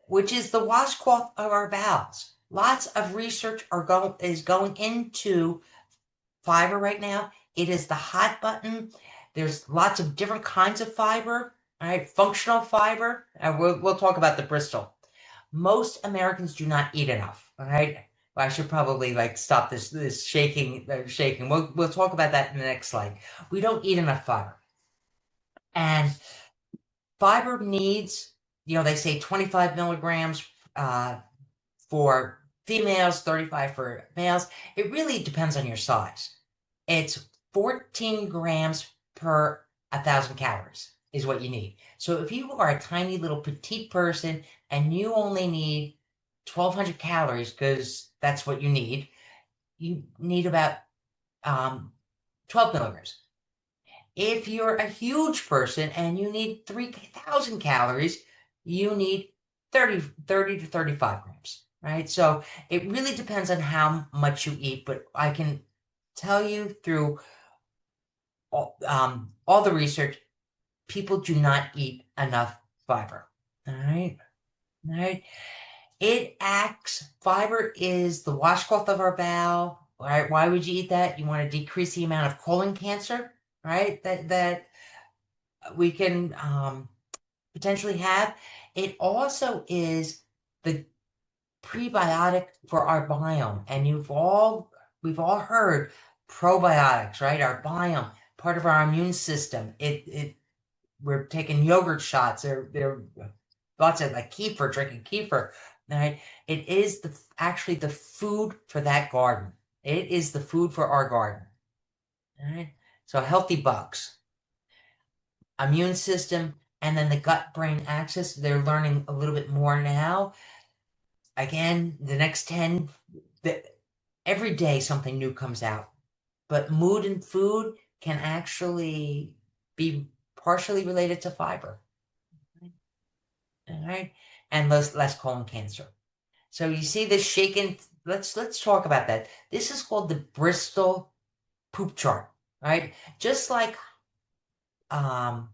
Which is the washcloth of our bowels. Lots of research is going into fiber right now. It is the hot button. There's lots of different kinds of fiber, all right? Functional fiber. We'll talk about the Bristol. Most Americans do not eat enough, all right? Well, I should probably stop this shaking. We'll talk about that in the next slide. We don't eat enough fiber. And fiber needs, they say 25 milligrams for females, 35 for males. It really depends on your size. It's 14 grams per 1,000 calories is what you need. So if you are a tiny little petite person and you only need 1,200 calories, because that's what you need about 12 milligrams. If you're a huge person and you need 3,000 calories, you need 30 to 35 grams, right? So it really depends on how much you eat, but I can tell you through all the research, people do not eat enough fiber, all right? All right. Fiber is the washcloth of our bowel, right? Why would you eat that? You want to decrease the amount of colon cancer, right? That we can potentially have. It also is the prebiotic for our biome, and we've all heard probiotics, right? Our biome, part of our immune system. We're taking yogurt shots. There lots of kefir, drinking kefir. Right? It is actually the food for that garden. It is the food for our garden. All right. So healthy bugs, immune system, and then the gut-brain axis. They're learning a little bit more now. Again, the next 10, every day something new comes out. But mood and food can actually be partially related to fiber. All right. And less colon cancer. So you see this shaken. Let's talk about that. This is called the Bristol poop chart, right? Just like hydration,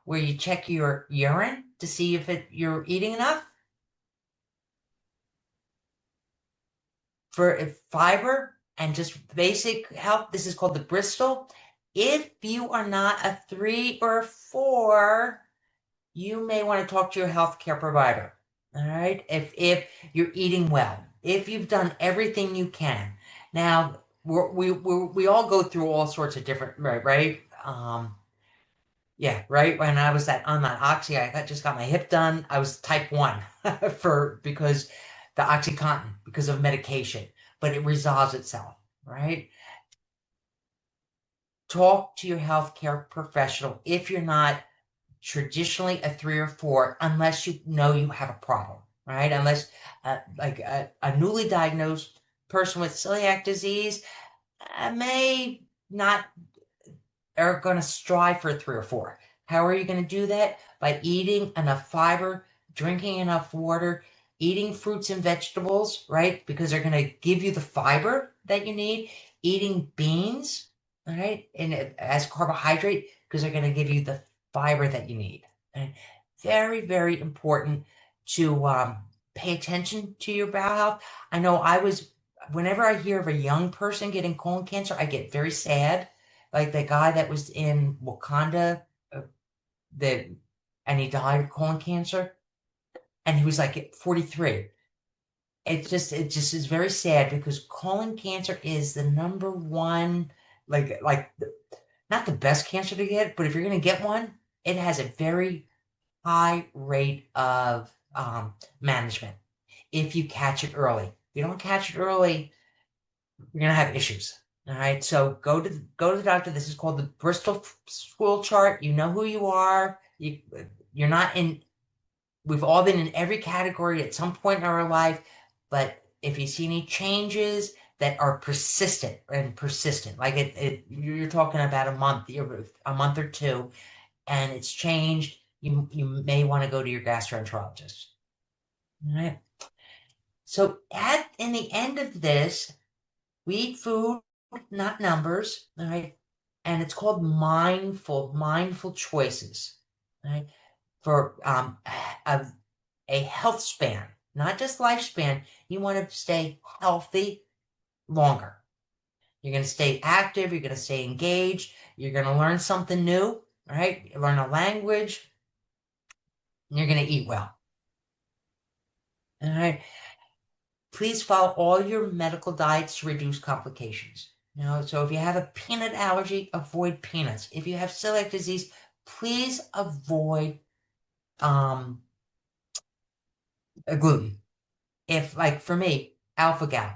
where you check your urine to see if you're eating enough. For fiber and just basic health, this is called the Bristol. If you are not a 3 or 4, you may want to talk to your healthcare provider. All right. If you're eating well, if you've done everything you can. Now, we all go through all sorts of different, right? Yeah, right. When I was on that Oxy, I just got my hip done. I was type 1 because the OxyContin, because of medication, but it resolves itself, right? Talk to your healthcare professional if you're not traditionally a 3 or 4, unless you know you have a problem, right? Unless a newly diagnosed person with celiac disease may not are going to strive for a 3 or 4. How are you going to do that? By eating enough fiber, drinking enough water, eating fruits and vegetables, right? Because they're going to give you the fiber that you need. Eating beans, all right, and as carbohydrate, because they're going to give you the fiber that you need. And very, very important to pay attention to your bowel health. I know whenever I hear of a young person getting colon cancer, I get very sad. Like the guy that was in Wakanda, and he died of colon cancer, and he was like 43. It just is very sad, because colon cancer is the number one, not the best cancer to get, but if you're going to get one, it has a very high rate of management if you catch it early. If you don't catch it early, you're going to have issues. All right, so go to the doctor. This is called the Bristol School chart. You know who you are. You're not in. We've all been in every category at some point in our life, but if you see any changes that are persistent, like you're talking about a month or two, and it's changed, you may want to go to your gastroenterologist. All right. So in the end of this, we eat food, not numbers. All right. And it's called mindful choices. All right. For a health span, not just lifespan. You want to stay healthy longer. You're going to stay active. You're going to stay engaged. You're going to learn something new, right? Learn a language. And you're going to eat well. All right. Please follow all your medical diets to reduce complications. So if you have a peanut allergy, avoid peanuts. If you have celiac disease, please avoid gluten. If, like for me, alpha-gal,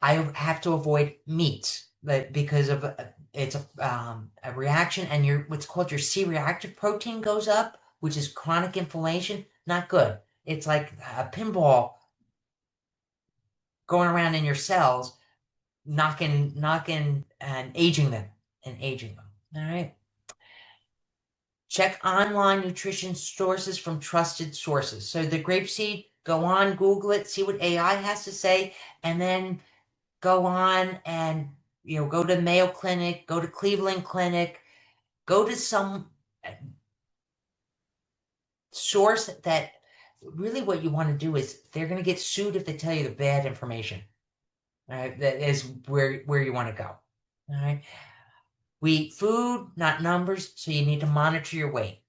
I have to avoid meats because of it's a reaction, and what's called your C-reactive protein goes up, which is chronic inflammation. Not good. It's like a pinball going around in your cells, knocking and aging them. All right. Check online nutrition sources from trusted sources. So the grapeseed, go on, Google it, see what AI has to say, and then go on and go to Mayo Clinic, go to Cleveland Clinic, go to some source that really what you want to do is they're going to get sued if they tell you the bad information. All right, that is where you want to go. All right. We eat food, not numbers, so you need to monitor your weight.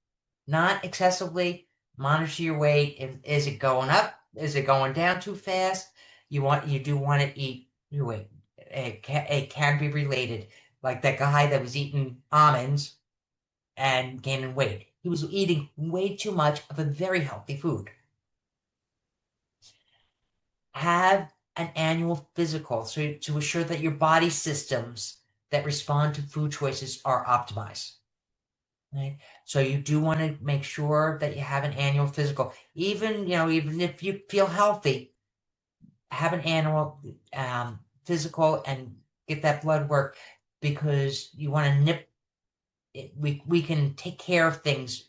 Not excessively, monitor your weight. Is it going up? Is it going down too fast? You do want to eat your weight. It can be related. Like that guy that was eating almonds and gaining weight. He was eating way too much of a very healthy food. Have an annual physical to assure that your body systems that respond to food choices are optimized. Right? So you do want to make sure that you have an annual physical. Even if you feel healthy, have an annual physical and get that blood work, because you want to nip it. We can take care of things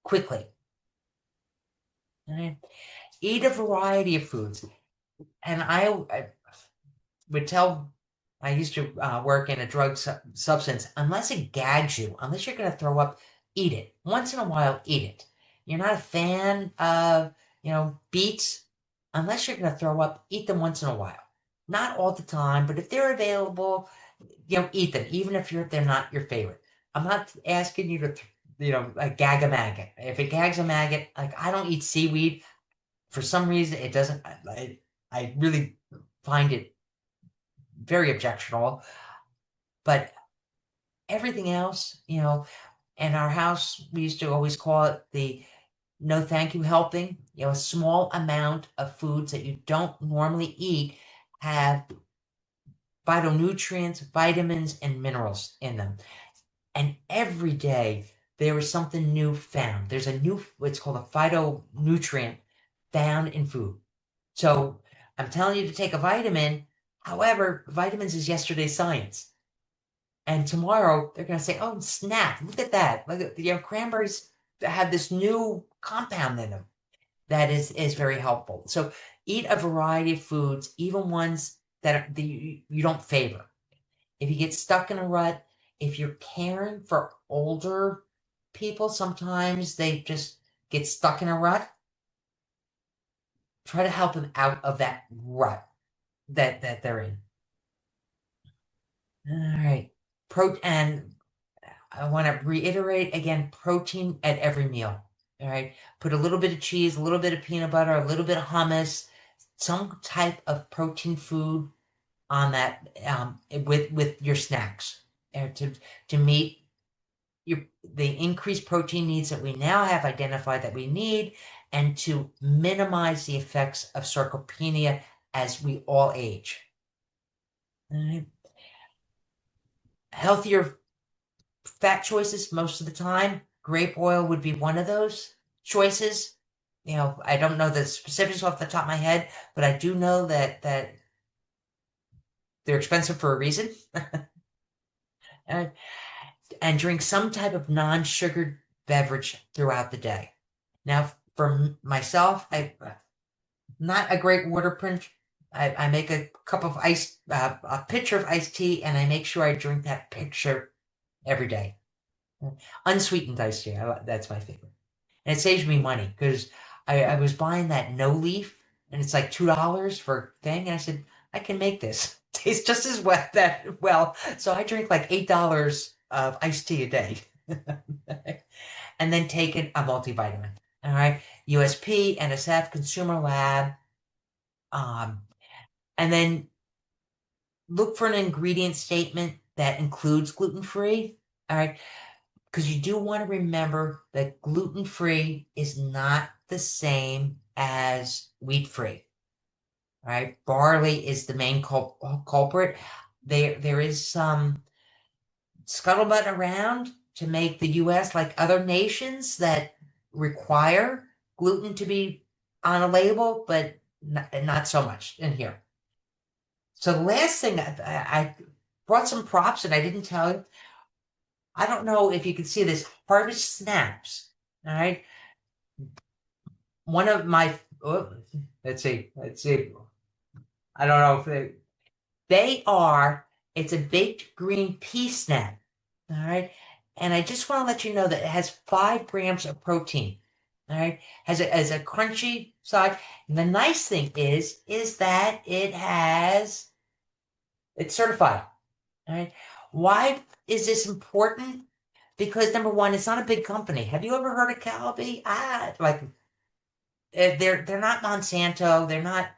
quickly. Right? Eat a variety of foods. And I would tell, I used to work in a drug substance, unless it gags you, unless you're going to throw up, eat it. Once in a while, eat it. You're not a fan of, beets, unless you're going to throw up, eat them once in a while. Not all the time, but if they're available, eat them, even if they're not your favorite. I'm not asking you to, like gag a maggot. If it gags a maggot, like I don't eat seaweed. For some reason, it doesn't. I really find it very objectionable. But everything else, in our house, we used to always call it the no thank you helping. A small amount of foods that you don't normally eat have phytonutrients, vitamins, and minerals in them. And every day there is something new found. There's what's called a phytonutrient found in food. So I'm telling you to take a vitamin. However, vitamins is yesterday's science. And tomorrow they're going to say, oh, snap, look at that. Look at, cranberries have this new compound in them that is very helpful. So eat a variety of foods, even ones that you don't favor. If you get stuck in a rut, if you're caring for older people, sometimes they just get stuck in a rut. Try to help them out of that rut that they're in. All right. And I want to reiterate again, protein at every meal. All right. Put a little bit of cheese, a little bit of peanut butter, a little bit of hummus, some type of protein food on that with your snacks to meet the increased protein needs that we now have identified that we need, and to minimize the effects of sarcopenia as we all age. All right. healthier fat choices most of the time. Grape oil would be one of those choices. You know, I don't know the specifics off the top of my head, but I do know that they're expensive for a reason. And drink some type of non-sugared beverage throughout the day. Now, for myself, I'm not a great water print. I make a cup of a pitcher of iced tea, and I make sure I drink that pitcher every day. Unsweetened iced tea, that's my favorite. And it saves me money because I was buying that no leaf, and it's like $2 for a thing. And I said, I can make this. Tastes just as well. So I drink like $8 of iced tea a day. And then take a multivitamin. All right. USP, NSF, Consumer Lab. And then look for an ingredient statement that includes gluten-free. All right. Because you do want to remember that gluten-free is not the same as wheat-free. All right. Barley is the main culprit. There is some scuttlebutt around to make the U.S. like other nations that require gluten to be on a label, but not so much in here. So the last thing, I brought some props and I didn't tell you. I don't know if you can see this, Harvest Snaps. All right. One of my, let's see. I don't know if they are, it's a baked green pea snack. All right. And I just want to let you know that it has 5 grams of protein. All right. Has a crunchy side. And the nice thing is that it's certified. All right. Why is this important? Because number one, it's not a big company. Have you ever heard of Calbee? They're not Monsanto. They're not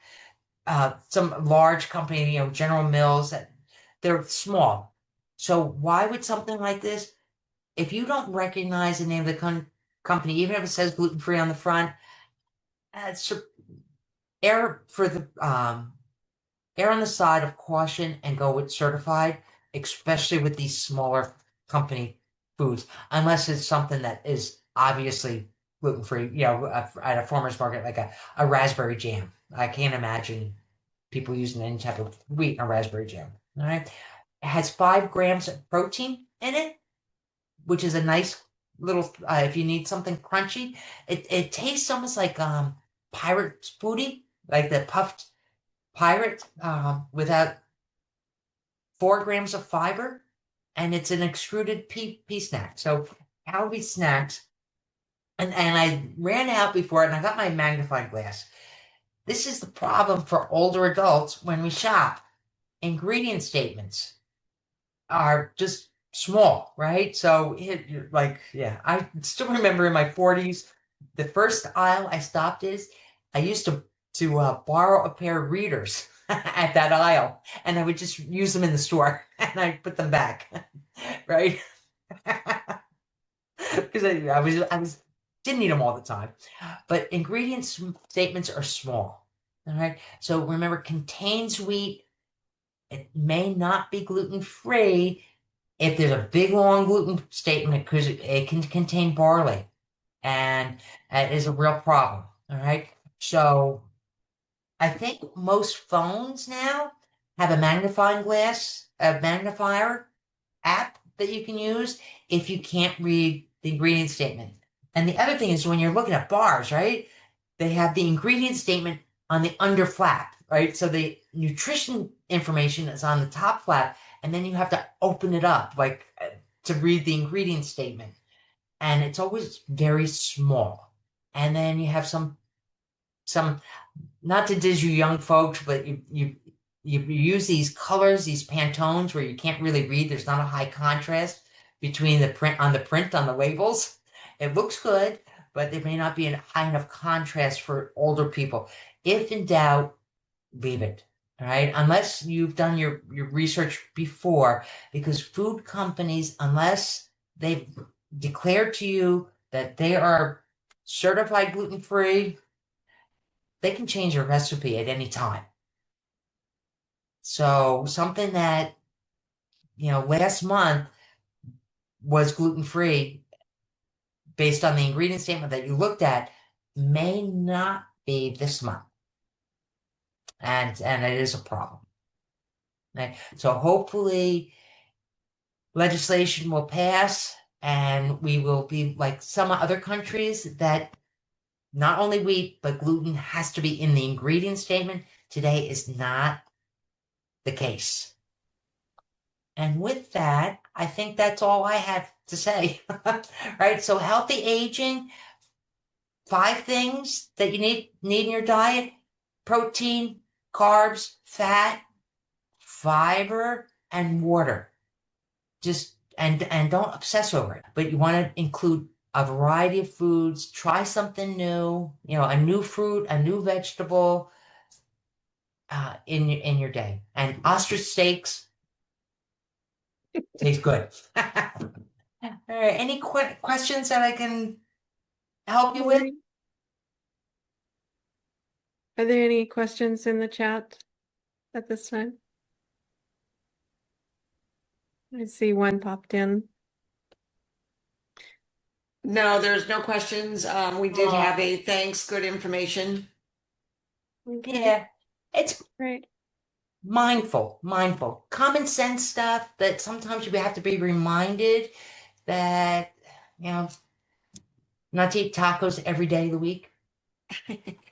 some large company, General Mills. They're small. So why would something like this, if you don't recognize the name of the company, even if it says gluten-free on the front, err on the side of caution and go with certified, especially with these smaller company foods, unless it's something that is obviously gluten-free, at a farmer's market, like a raspberry jam. I can't imagine people using any type of wheat in a raspberry jam. All right. It has 5 grams of protein in it, which is a nice little, if you need something crunchy. It tastes almost like pirate foodie, like the puffed pirate, without 4 grams of fiber, and it's an extruded pea snack. So Calbee snacks, and I ran out before it, and I got my magnifying glass. This is the problem for older adults when we shop. Ingredient statements are just small, right? So I still remember in my 40s, the first aisle I stopped I used to borrow a pair of readers at that aisle, and I would just use them in the store, and I put them back, right? Because I didn't need them all the time. But ingredient statements are small, all right? So remember, contains wheat. It may not be gluten-free. If there's a big long gluten statement, it can contain barley, and that is a real problem. All right. So I think most phones now have a magnifier app that you can use if you can't read the ingredient statement. And the other thing is when you're looking at bars, right? They have the ingredient statement on the under flap, right? So the nutrition information is on the top flap, and then you have to open it up to read the ingredient statement. And it's always very small. And then you have some, not to diss you young folks, but you use these colors, these Pantones, where you can't really read. There's not a high contrast between the print on the labels. It looks good, but there may not be a high enough contrast for older people. If in doubt, leave it. All right, unless you've done your research before, because food companies, unless they've declared to you that they are certified gluten-free, they can change your recipe at any time. So something that last month was gluten-free based on the ingredient statement that you looked at, may not be this month. And it is a problem. Right? So hopefully legislation will pass and we will be like some other countries that not only wheat, but gluten has to be in the ingredient statement. Today is not the case. And with that, I think that's all I have to say. Right? So healthy aging, 5 things that you need in your diet: protein, carbs, fat, fiber, and water. Just and don't obsess over it, but you want to include a variety of foods. Try something new, a new fruit, a new vegetable in your day. And ostrich steaks taste good. All right. Any questions that I can help you with? Are there any questions in the chat at this time? I see one popped in. No, there's no questions. We did have a thanks, good information. Okay, Yeah, it's great. mindful, common sense stuff that sometimes you have to be reminded that, not to eat tacos every day of the week.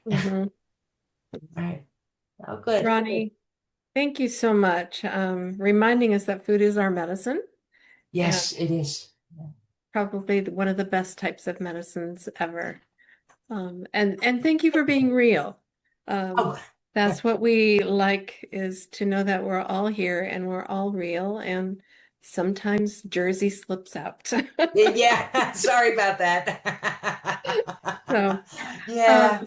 Mhm. All right. Oh, good. Ronni, thank you so much. Reminding us that food is our medicine, Yes, it is. probably one of the best types of medicines ever. And thank you for being real. Oh, That's what we like, is to know that we're all here and we're all real, and sometimes Jersey slips out. yeah. Sorry about that. So, Yeah,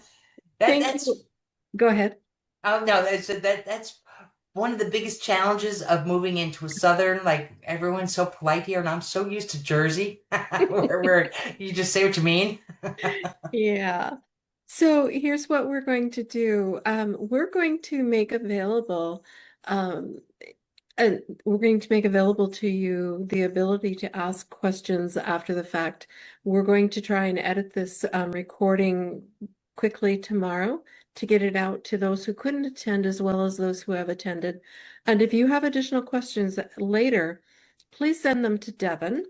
thank that's. you. Go ahead. Oh no, that's one of the biggest challenges of moving into a southern. Like, everyone's so polite here, and I'm so used to Jersey, where you just say what you mean. Yeah. So here's what we're going to do. We're going to make available, um, and we're going to make available to you the ability to ask questions after the fact. We're going to try and edit this recording quickly tomorrow to get it out to those who couldn't attend as well as those who have attended. And if you have additional questions later, please send them to Devin.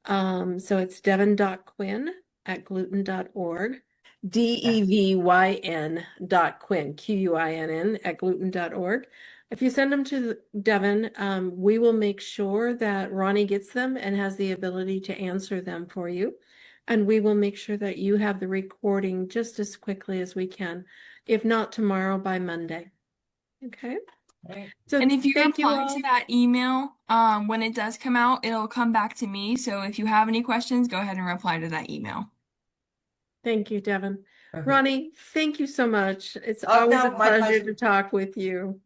So it's devin.quinn@gluten.org. DEVYN.Quinn, QUINN @gluten.org. If you send them to Devin, we will make sure that Ronni gets them and has the ability to answer them for you. And we will make sure that you have the recording just as quickly as we can, if not tomorrow, by Monday. Okay? Right. So And if you thank you reply all. to that email, when it does come out, it'll come back to me. So if you have any questions, go ahead and reply to that email. Thank you, Devin. Perfect. Ronni, thank you so much. It's Oh, always no, a my pleasure pleasure. to talk with you.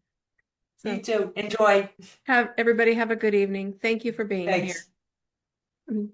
You So too. Enjoy. everybody have a good evening. Thank you for being here. Thanks. Mhm.